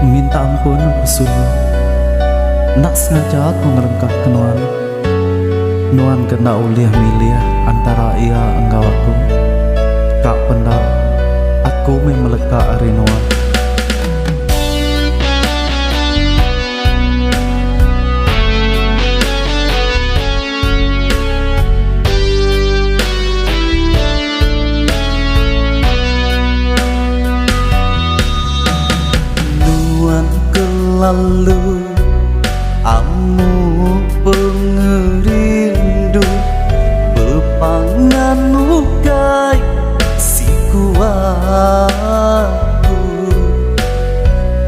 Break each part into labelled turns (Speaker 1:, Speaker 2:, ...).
Speaker 1: Minta ampun pesunuh, nak sengaja aku ngerengkah ke Nuan. Nuan kena uliah milih antara ia engkau aku. Kak pendar, aku memeleka hari Nuan.
Speaker 2: Lalu amu pengerindu bepangan ugai si kuatku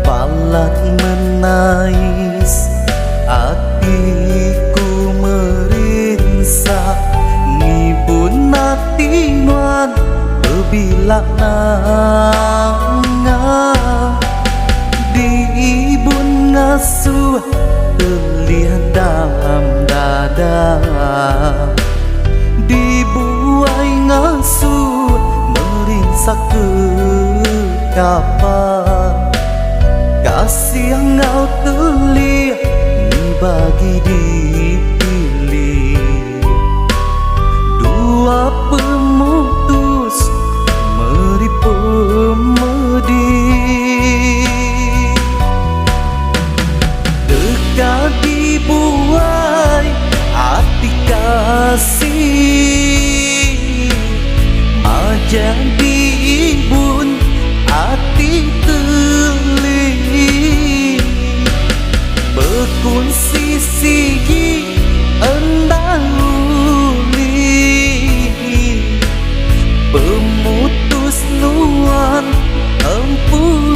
Speaker 2: balat menais hatiku merinsa ngibun hati Nuan bebilak nanga diibun ngasuh geliat dalam dada dibuai ngasuh merinsak ke kapal kasih engkau telia ni bagi dipilih dua pemutus meri pemedi dibuai hati kasih menjadi ibun hati teli bekun sisi endahuli pemutus Nuan ampuni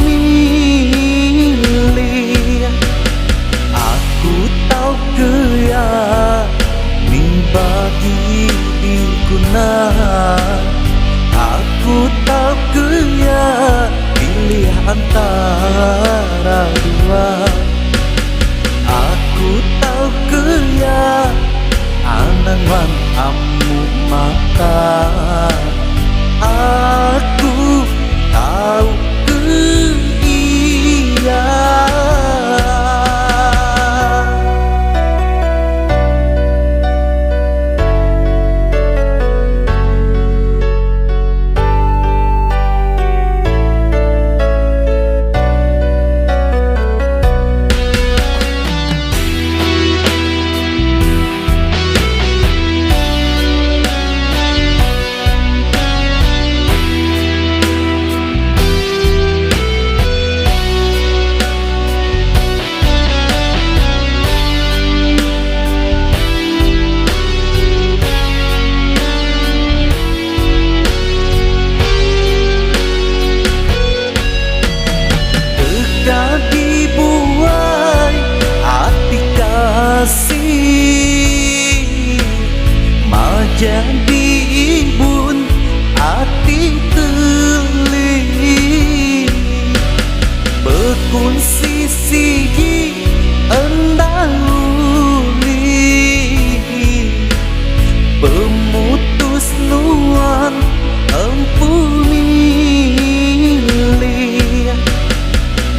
Speaker 2: kaya ni bagi diguna aku tak kaya pilih antara dua aku tak kaya anangan amu mata aku tahu kaya jadi ibun hati teli bekun sisi endahuli pemutus Nuan ampuni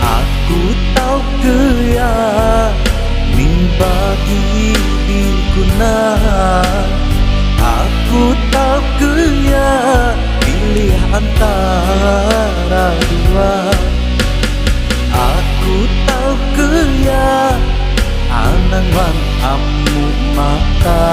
Speaker 2: aku tahu kaya ni bagi diguna aku tak kaya pilih antara dua aku tak kaya anangan amu mata